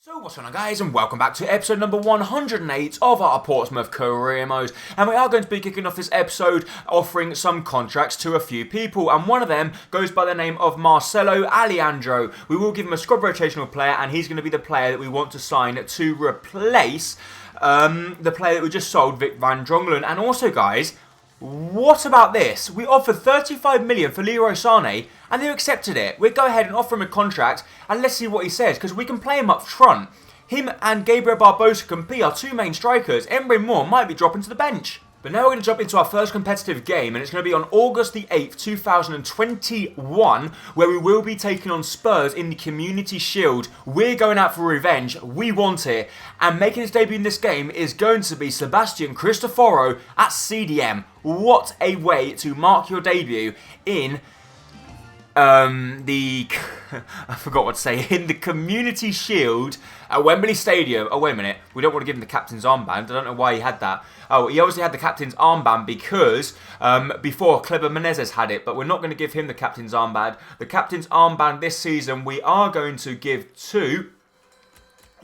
So what's going on, guys, and welcome back to episode number 108 of our Portsmouth career mode. And we are going to be kicking off this episode offering some contracts to a few people, and one of them goes by the name of Marcelo Alejandro. We will give him a squad rotational player, and he's going to be the player that we want to sign to replace the player that we just sold, Vic van Drongelen. And also, guys, what about this? We offered 35 million for Leroy Sané and they accepted it. We'll go ahead and offer him a contract and let's see what he says, because we can play him up front. Him and Gabriel Barbosa can be our two main strikers. Emre Moore might be dropping to the bench. But now we're going to jump into our first competitive game, and it's going to be on August the 8th, 2021, where we will be taking on Spurs in the Community Shield. We're going out for revenge. We want it. And making his debut in this game is going to be Sebastian Cristoforo at CDM. What a way to mark your debut in I forgot what to say, in the Community Shield at Wembley Stadium. Oh, wait a minute. We don't want to give him the captain's armband. I don't know why he had that. Oh, he obviously had the captain's armband because before Kleber Menezes had it, but we're not going to give him the captain's armband. The captain's armband this season we are going to give to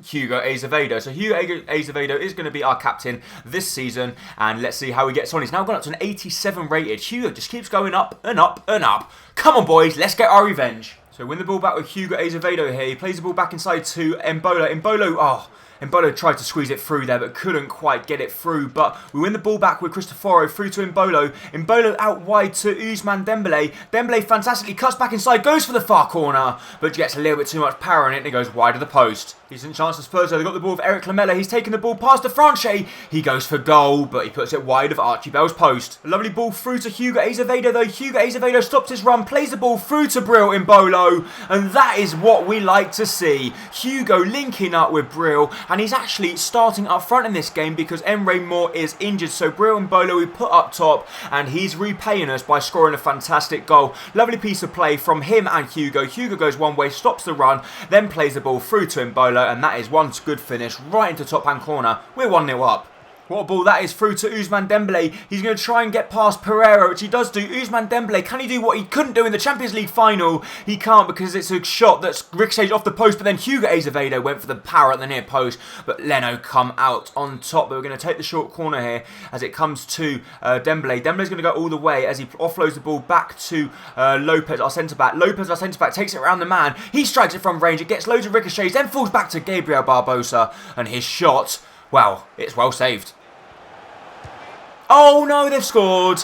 Hugo Azevedo. So Hugo Azevedo is going to be our captain this season, and let's see how he gets on. He's now gone up to an 87 rated. Hugo just keeps going up and up and up. Come on, boys, let's get our revenge. So win the ball back with Hugo Azevedo here. He plays the ball back inside to Embolo. Embolo tried to squeeze it through there, but couldn't quite get it through. But we win the ball back with Cristoforo through to Embolo. Embolo out wide to Ousmane Dembele. Dembele fantastically cuts back inside, goes for the far corner, but gets a little bit too much power in it and it goes wide of the post. Decent chance for Spurs though. They've got the ball with Eric Lamela. He's taken the ball past De Franche. He goes for goal, but he puts it wide of Archie Bell's post. A lovely ball through to Hugo Azevedo though. Hugo Azevedo stops his run, plays the ball through to Brill Embolo, and that is what we like to see. Hugo linking up with Brill, and he's actually starting up front in this game because Emre Moore is injured. So Brill Embolo we put up top, and he's repaying us by scoring a fantastic goal. Lovely piece of play from him and Hugo. Hugo goes one way, stops the run, then plays the ball through to Embolo, and that is one good finish right into top hand corner. We're 1-0 up. What a ball that is through to Ousmane Dembele. He's going to try and get past Pereira, which he does do. Ousmane Dembele, can he do what he couldn't do in the Champions League final? He can't because it's a shot that's ricocheted off the post, but then Hugo Azevedo went for the power at the near post, but Leno come out on top. But we're going to take the short corner here as it comes to Dembele. Dembele's going to go all the way as he offloads the ball back to Lopez, our centre-back. Lopez, our centre-back, takes it around the man. He strikes it from range. It gets loads of ricochets, then falls back to Gabriel Barbosa, and his shot, well, it's well saved. Oh no, they've scored.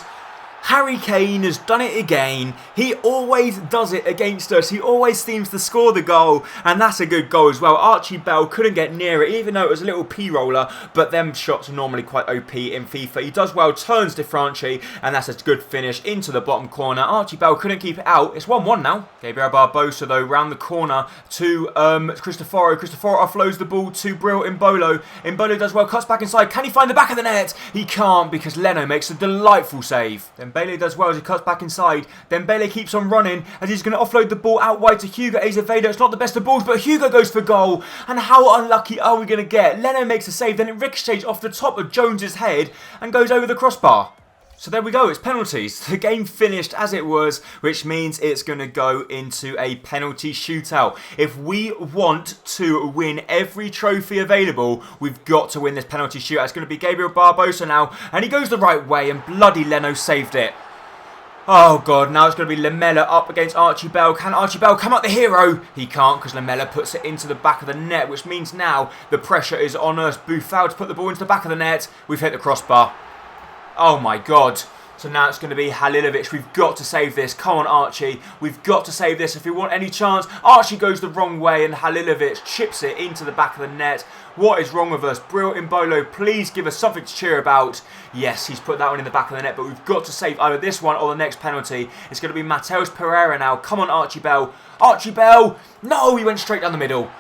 Harry Kane has done it again. He always does it against us. He always seems to score the goal, and that's a good goal as well. Archie Bell couldn't get near it, even though it was a little P-roller, but them shots are normally quite OP in FIFA. He does well, turns De Franche, and that's a good finish into the bottom corner. Archie Bell couldn't keep it out. It's 1-1 now. Gabriel Barbosa, though, round the corner to Cristoforo. Cristoforo offloads the ball to Brill Embolo. Embolo does well, cuts back inside. Can he find the back of the net? He can't because Leno makes a delightful save. Dembele does well as he cuts back inside. Dembele keeps on running as he's going to offload the ball out wide to Hugo Azevedo. It's not the best of balls, but Hugo goes for goal. And how unlucky are we going to get? Leno makes a save, then it ricochets off the top of Jones's head and goes over the crossbar. So there we go, it's penalties. The game finished as it was, which means it's going to go into a penalty shootout. If we want to win every trophy available, we've got to win this penalty shootout. It's going to be Gabriel Barbosa now, and he goes the right way, and bloody Leno saved it. Oh God, now it's going to be Lamela up against Archie Bell. Can Archie Bell come up the hero? He can't because Lamela puts it into the back of the net, which means now the pressure is on us. Buffal to put the ball into the back of the net. We've hit the crossbar. Oh my God. So now it's going to be Halilovic. We've got to save this. Come on, Archie. We've got to save this if we want any chance. Archie goes the wrong way and Halilovic chips it into the back of the net. What is wrong with us? Brill Embolo, please give us something to cheer about. Yes, he's put that one in the back of the net, but we've got to save either this one or the next penalty. It's going to be Matheus Pereira now. Come on, Archie Bell. Archie Bell. No, he went straight down the middle.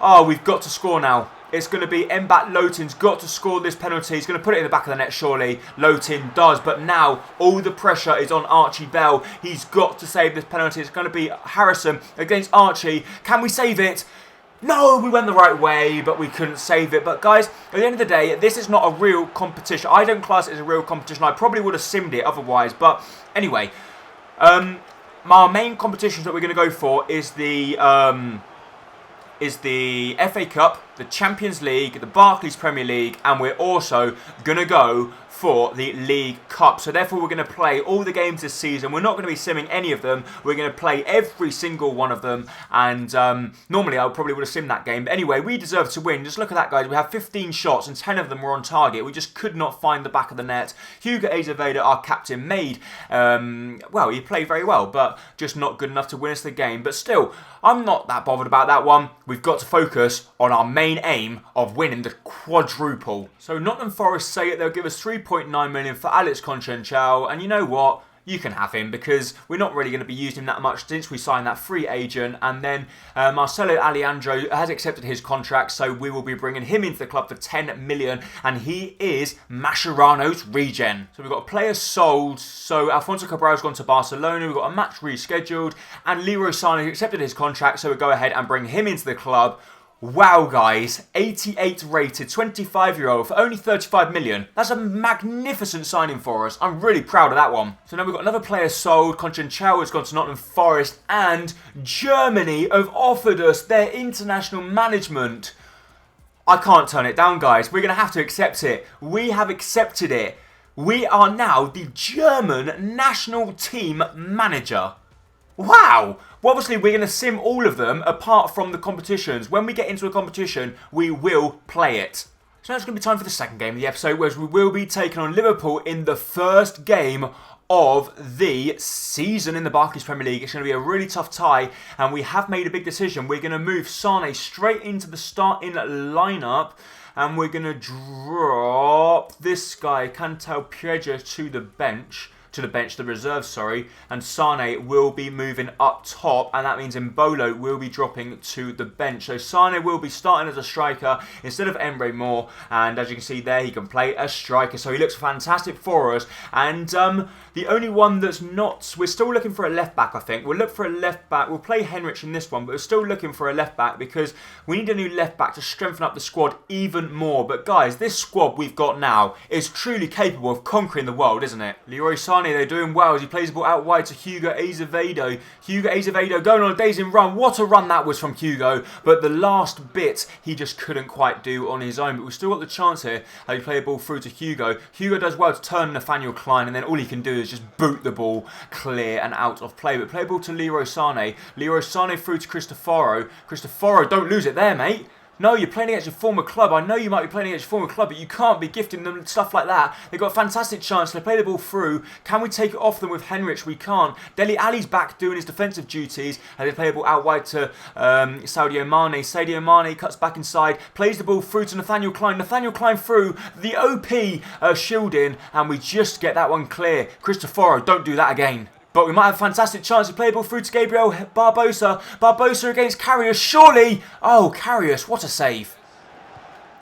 Oh, we've got to score now. It's going to be Mbat Lotin's got to score this penalty. He's going to put it in the back of the net, surely. Lotin does, but now all the pressure is on Archie Bell. He's got to save this penalty. It's going to be Harrison against Archie. Can we save it? No, we went the right way, but we couldn't save it. But guys, at the end of the day, this is not a real competition. I don't class it as a real competition. I probably would have simmed it otherwise. But anyway, our main competitions that we're going to go for is the is the FA Cup, the Champions League, the Barclays Premier League, and we're also going to go for the League Cup. So therefore we're going to play all the games this season. We're not going to be simming any of them. We're going to play every single one of them. And normally I probably would have simmed that game. But anyway, we deserve to win. Just look at that, guys. We have 15 shots and 10 of them were on target. We just could not find the back of the net. Hugo Azevedo, our captain, made, well, he played very well, but just not good enough to win us the game. But still, I'm not that bothered about that one. We've got to focus on our main aim of winning the quadruple. So Nottingham Forest say it, they'll give us 3.9 million for Alex Conceição, and you know what? You can have him because we're not really going to be using him that much since we signed that free agent. And then Marcelo Alejandro has accepted his contract, so we will be bringing him into the club for 10 million, and he is Mascherano's Regen. So we've got players sold. So Alfonso Cabral's gone to Barcelona. We've got a match rescheduled, and Leroy Sané accepted his contract, so we'll go ahead and bring him into the club. Wow, guys, 88 rated, 25-year-old for only 35 million. That's a magnificent signing for us. I'm really proud of that one. So now we've got another player sold. Conceição has gone to Nottingham Forest, and Germany have offered us their international management. I can't turn it down, guys. We're going to have to accept it. We have accepted it. We are now the German national team manager. Wow! Well, obviously, we're going to sim all of them apart from the competitions. When we get into a competition, we will play it. So now it's going to be time for the second game of the episode, whereas we will be taking on Liverpool in the first game of the season in the Barclays Premier League. It's going to be a really tough tie, and we have made a big decision. We're going to move Sané straight into the starting lineup, and we're going to drop this guy, Cantal Pieja, to the bench. The reserve, sorry, and Sané will be moving up top, and that means Mbolo will be dropping to the bench. So Sané will be starting as a striker instead of Emre Moore, and as you can see there, he can play a striker, so he looks fantastic for us. And the only one that's not, we're still looking for a left back, I think. We'll look for a left back. We'll play Henrich in this one, but we're still looking for a left back because we need a new left back to strengthen up the squad even more. But guys, this squad we've got now is truly capable of conquering the world, isn't it? Leroy Sané, they're doing well as he plays the ball out wide to Hugo Azevedo. Hugo Azevedo going on a dazing run. What a run that was from Hugo. But the last bit he just couldn't quite do on his own. But we've still got the chance here as we play the ball through to Hugo. Hugo does well to turn Nathaniel Klein, and then all he can do is just boot the ball clear and out of play. But play the ball to Leroy Sané. Leroy Sané through to Cristoforo. Cristoforo, don't lose it there, mate. No, you're playing against your former club. I know you might be playing against your former club, but you can't be gifting them stuff like that. They've got a fantastic chance. They play the ball through. Can we take it off them with Henrich? We can't. Dele Alli's back doing his defensive duties. And they play the ball out wide to Sadio Mane. Sadio Mane cuts back inside. Plays the ball through to Nathaniel Klein. Nathaniel Klein through. The OP shielding. And we just get that one clear. Cristoforo, don't do that again. But we might have a fantastic chance to play the ball through to Gabriel Barbosa. Barbosa against Karius, surely! Oh, Karius, what a save.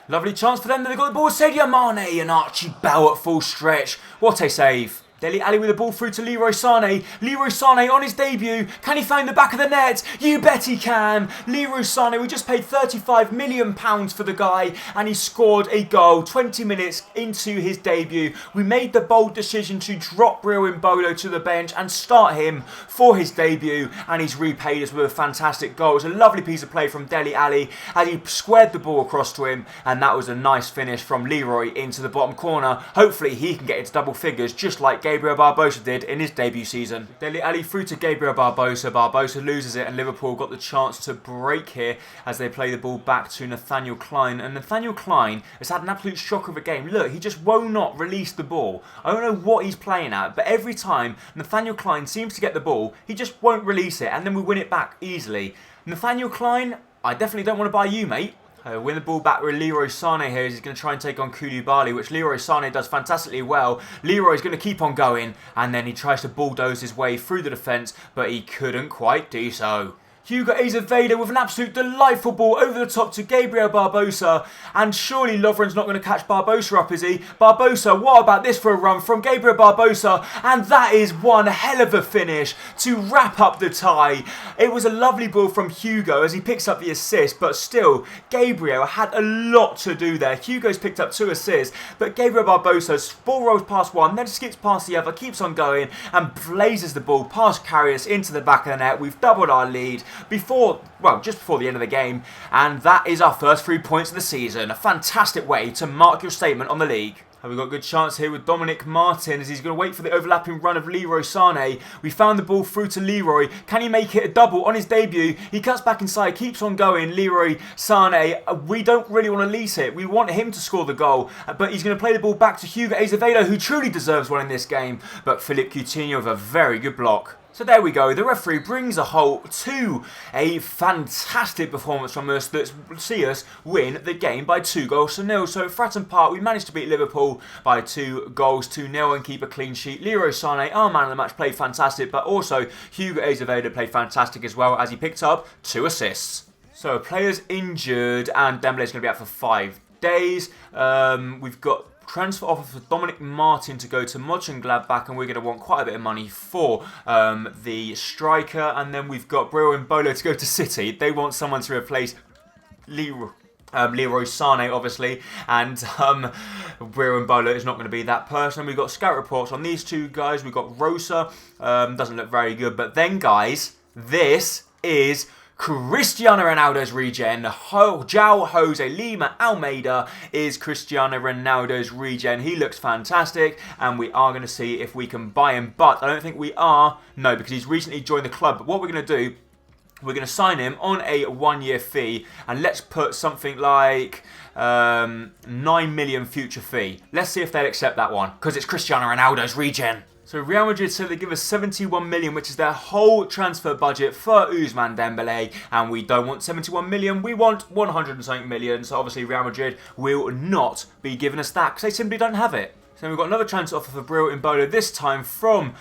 Lovely chance for them. They've got the ball. Sadio Mane and Archie Bell at full stretch. What a save. Dele Alli with the ball through to Leroy Sané. Leroy Sané on his debut. Can he find the back of the net? You bet he can. Leroy Sané, we just paid £35 million for the guy, and he scored a goal 20 minutes into his debut. We made the bold decision to drop Bril Mbolo to the bench and start him for his debut, and he's repaid us with a fantastic goal. It was a lovely piece of play from Dele Alli as he squared the ball across to him, and that was a nice finish from Leroy into the bottom corner. Hopefully he can get into double figures just like Gabriel Barbosa did in his debut season. Dele Alli through to Gabriel Barbosa. Barbosa loses it, and Liverpool got the chance to break here as they play the ball back to Nathaniel Klein. And Nathaniel Klein has had an absolute shocker of a game. Look, he just will not release the ball. I don't know what he's playing at, but every time Nathaniel Klein seems to get the ball, he just won't release it, and then we win it back easily. Nathaniel Klein, I definitely don't want to buy you, mate. Win the ball back with Leroy Sané here. He's going to try and take on Koulibaly, which Leroy Sané does fantastically well. Leroy's going to keep on going, and then he tries to bulldoze his way through the defence, but he couldn't quite do so. Hugo Azevedo with an absolute delightful ball over the top to Gabriel Barbosa, and surely Lovren's not going to catch Barbosa up, is he? Barbosa, what about this for a run from Gabriel Barbosa, and that is one hell of a finish to wrap up the tie. It was a lovely ball from Hugo as he picks up the assist, but still, Gabriel had a lot to do there. Hugo's picked up 2 assists, but Gabriel Barbosa's ball rolls past one, then skips past the other, keeps on going, and blazes the ball past Karius into the back of the net. We've doubled our lead. just before the end of the game. And that is our first 3 points of the season. A fantastic way to mark your statement on the league. And we've got a good chance here with Dominic Martin as he's going to wait for the overlapping run of Leroy Sané. We found the ball through to Leroy. Can he make it a double on his debut? He cuts back inside, keeps on going. Leroy Sané, we don't really want to lease it. We want him to score the goal. But he's going to play the ball back to Hugo Azevedo, who truly deserves one in this game. But Philippe Coutinho with a very good block. So there we go, the referee brings a halt to a fantastic performance from us that see us win the game by 2-0. So at Fratton Park we managed to beat Liverpool by 2-0 and keep a clean sheet. Leroy Sané, our man of the match, played fantastic, but also Hugo Azevedo played fantastic as well as he picked up 2 assists. So players injured and Dembele's going to be out for 5 days. We've got transfer offer for Dominic Martin to go to Mönchengladbach, and we're going to want quite a bit of money for the striker. And then we've got Bril Mbolo to go to City. They want someone to replace Leroy Sané, obviously, and Bril Mbolo is not going to be that person. We've got scout reports on these 2 guys. We've got Rosa, doesn't look very good, but then guys, this is Cristiano Ronaldo's regen. João Jose Lima Almeida is Cristiano Ronaldo's regen. He looks fantastic, and we are going to see if we can buy him, but I don't think we are. No, because he's recently joined the club. But what we're going to do, we're going to sign him on a 1-year fee, and let's put something like 9 million future fee. Let's see if they'll accept that one, because it's Cristiano Ronaldo's regen. So Real Madrid said they give us 71 million, which is their whole transfer budget for Ousmane Dembele, and we don't want 71 million, we want 100 and something million, so obviously Real Madrid will not be giving us that, because they simply don't have it. So we've got another transfer offer for Bril Mbolo, this time from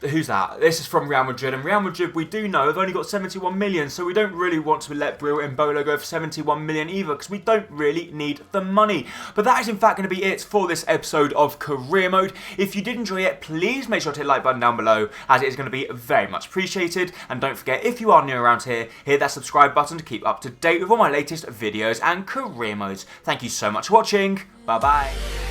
who's that? This is from Real Madrid, and Real Madrid, we do know, have only got 71 million, so we don't really want to let Bril Mbolo go for 71 million either, because we don't really need the money. But that is in fact going to be it for this episode of Career Mode. If you did enjoy it, please make sure to hit the like button down below, as it is going to be very much appreciated. And don't forget, if you are new around here, hit that subscribe button to keep up to date with all my latest videos and career modes. Thank you so much for watching. Bye bye.